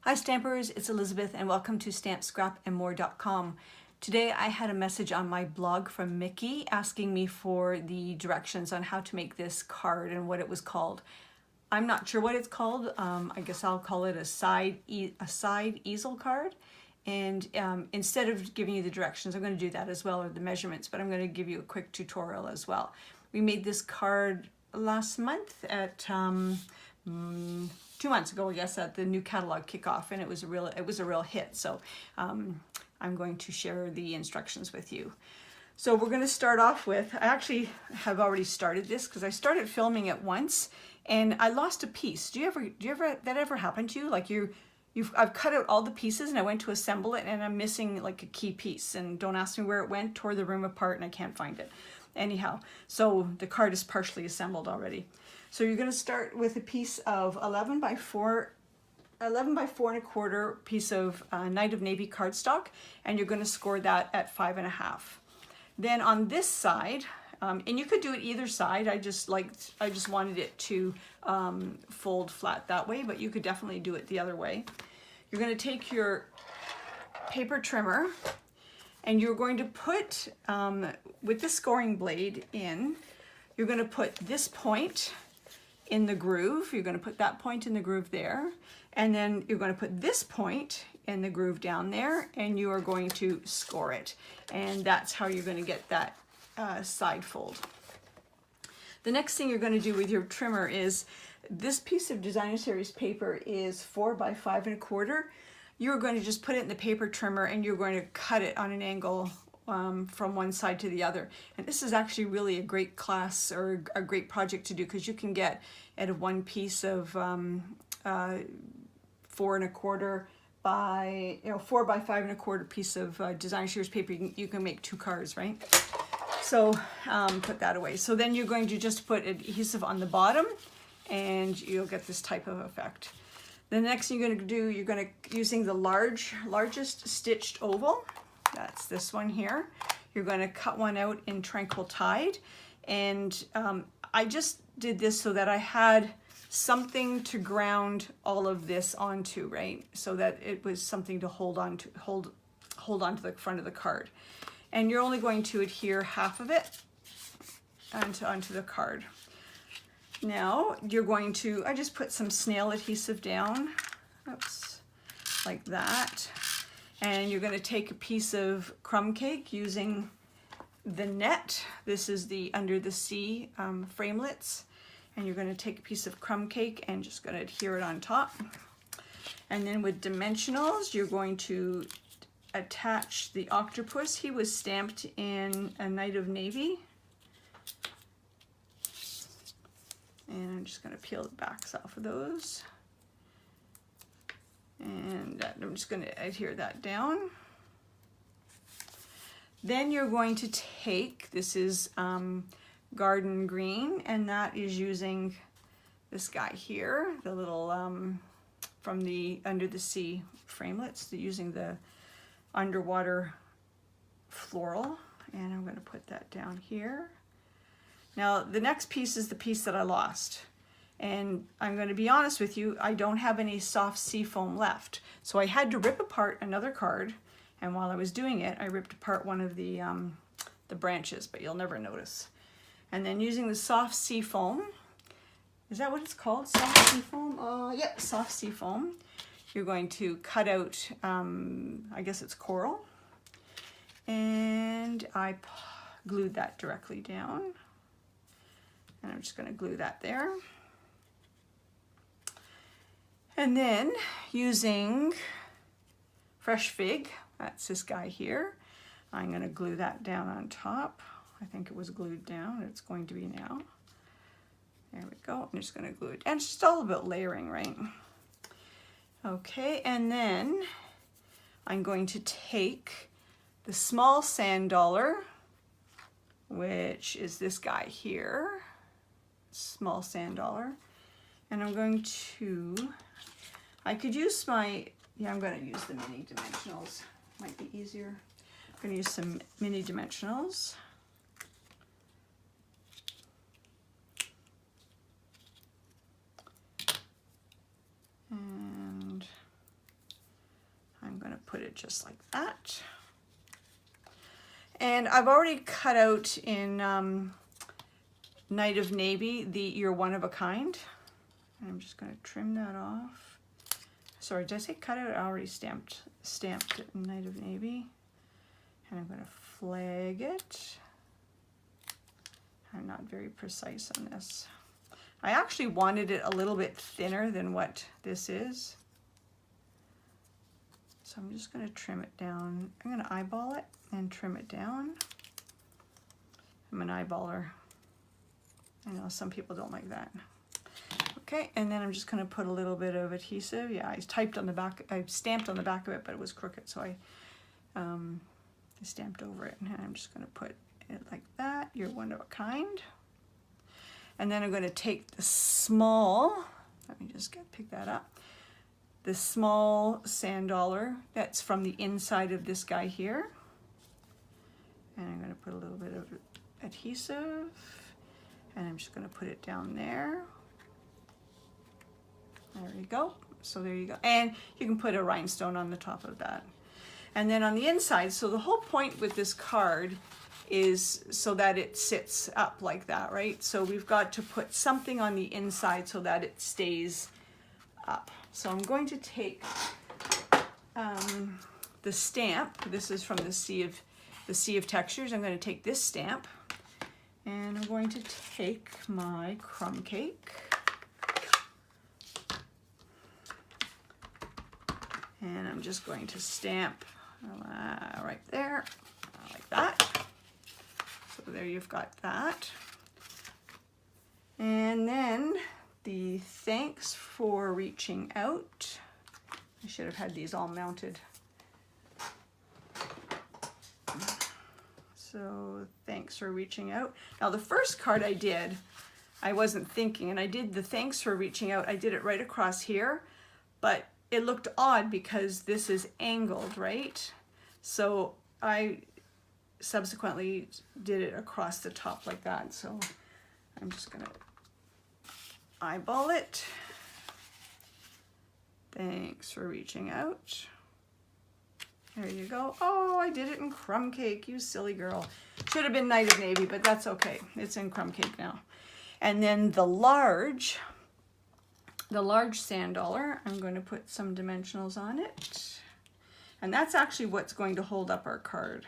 Hi Stampers, it's Elizabeth and welcome to StampScrapAndMore.com. Today I had a message on my blog from Mickey asking me for the directions on how to make this card and what it was called. I'm not sure what it's called. I guess I'll call it a side easel card. And instead of giving you the directions, I'm going to do that as well, or the measurements, but I'm going to give you a quick tutorial as well. We made this card last month at 2 months ago, I guess, at the new catalog kickoff, and it was a real hit. So I'm going to share the instructions with you. So we're going to start off with, I actually have already started this because I started filming it once and I lost a piece. Do you ever that ever happen to you? Like I've cut out all the pieces and I went to assemble it and I'm missing like a key piece, and don't ask me where it went, tore the room apart and I can't find it. Anyhow, so the card is partially assembled already. So you're going to start with a piece of 11 by 4 1/4 piece of Night of Navy cardstock, and you're going to score that at 5.5. Then on this side, and you could do it either side. I just wanted it to fold flat that way, but you could definitely do it the other way. You're going to take your paper trimmer and you're going to put, with the scoring blade in, you're going to put this point in the groove. You're going to put that point in the groove there, and then you're going to put this point in the groove down there, and you are going to score it. And that's how you're going to get that side fold. The next thing you're going to do with your trimmer is, this piece of Designer Series paper is 4 by 5 1/4. You're going to just put it in the paper trimmer and you're going to cut it on an angle from one side to the other. And this is actually really a great class or a great project to do, because you can get out of one piece of 4 1/4 by 4 by 5 1/4 piece of Designer Series paper. You can make 2 cards, right? So put that away. So then you're going to just put adhesive on the bottom and you'll get this type of effect. The next thing you're going to do, you're going to, using the largest stitched oval, that's this one here, you're going to cut one out in Tranquil Tide. And I just did this so that I had something to ground all of this onto, right? So that it was something to hold on to the front of the card. And you're only going to adhere half of it onto the card. Now you're going to, I just put some snail adhesive down, oops, like that. And you're going to take a piece of crumb cake using the net. This is the Under the Sea framelits. And you're going to take a piece of crumb cake and just going to adhere it on top. And then with dimensionals, you're going to attach the octopus. He was stamped in a Night of Navy. And I'm just going to peel the backs off of those. And I'm just going to adhere that down. Then you're going to take, this is Garden Green, and that is using this guy here, the little, from the Under the Sea framelits, using the underwater floral. And I'm going to put that down here. Now the next piece is the piece that I lost. And I'm going to be honest with you, I don't have any soft sea foam left. So I had to rip apart another card, and while I was doing it, I ripped apart one of the branches, but you'll never notice. And then using the soft sea foam, is that what it's called? Soft sea foam? Yep, soft sea foam. You're going to cut out, I guess it's coral. And I glued that directly down. And I'm just going to glue that there. And then using Fresh Fig, that's this guy here, I'm going to glue that down on top. I think it was glued down. It's going to be now. There we go. I'm just going to glue it. And it's just all about layering, right? Okay, and then I'm going to take the small sand dollar, which is this guy here, small sand dollar, and I'm going to, I could use my, I'm going to use the mini dimensionals, might be easier. I'm going to use some mini dimensionals. And put it just like that. And I've already cut out in Night of Navy the You're One of a Kind. And I'm just going to trim that off. Sorry, did I say cut out? I already stamped Night of Navy. And I'm going to flag it. I'm not very precise on this. I actually wanted it a little bit thinner than what this is. So I'm just going to trim it down. I'm going to eyeball it and trim it down. I'm an eyeballer. I know some people don't like that. Okay, and then I'm just going to put a little bit of adhesive. Yeah, I typed on the back, I stamped on the back of it, but it was crooked, so I stamped over it. And I'm just going to put it like that. You're one of a kind. And then I'm going to take the small, let me just pick that up, the small sand dollar that's from the inside of this guy here. And I'm going to put a little bit of adhesive, and I'm just going to put it down there. There you go. So there you go. And you can put a rhinestone on the top of that. And then on the inside, so the whole point with this card is so that it sits up like that, right? So we've got to put something on the inside so that it stays up. So I'm going to take the stamp. This is from the Sea of Textures. I'm going to take this stamp, and I'm going to take my crumb cake, and I'm just going to stamp right there, like that. So there you've got that. And then the thanks for reaching out. I should have had these all mounted. So thanks for reaching out. Now the first card I did, I wasn't thinking, and I did the thanks for reaching out. I did it right across here, but it looked odd because this is angled, right? So I subsequently did it across the top like that. So I'm just gonna eyeball it. Thanks for reaching out. There you go. Oh, I did it in crumb cake, you silly girl. Should have been Night of Navy, but that's okay. It's in crumb cake now. And then the large sand dollar, I'm going to put some dimensionals on it. And that's actually what's going to hold up our card,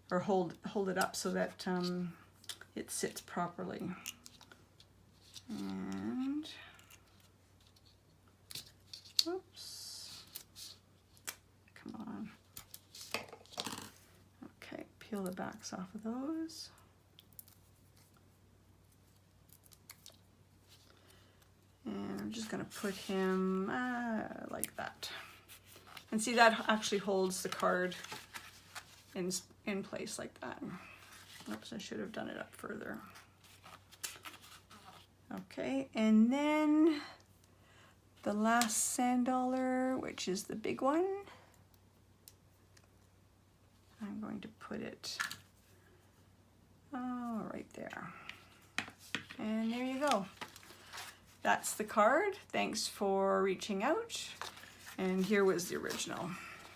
or hold it up so that it sits properly. And, oops, come on. Okay, peel the backs off of those. And I'm just going to put him like that. And see, that actually holds the card in place like that. Oops, I should have done it up further. Okay, and then the last sand dollar, which is the big one, I'm going to put it right there. And there you go. That's the card. Thanks for reaching out. And here was the original.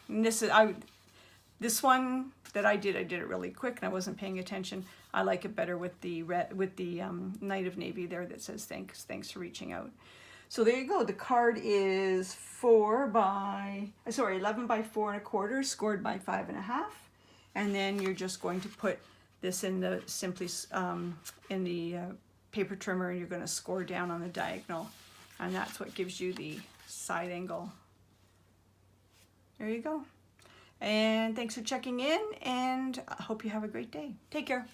And this one that I did it really quick, and I wasn't paying attention. I like it better with the Night of Navy there that says thanks for reaching out. So there you go. The card is 11 by 4 1/4, scored by 5 1/2, and then you're just going to put this in the paper trimmer, and you're going to score down on the diagonal, and that's what gives you the side angle. There you go. And thanks for checking in, and I hope you have a great day. Take care.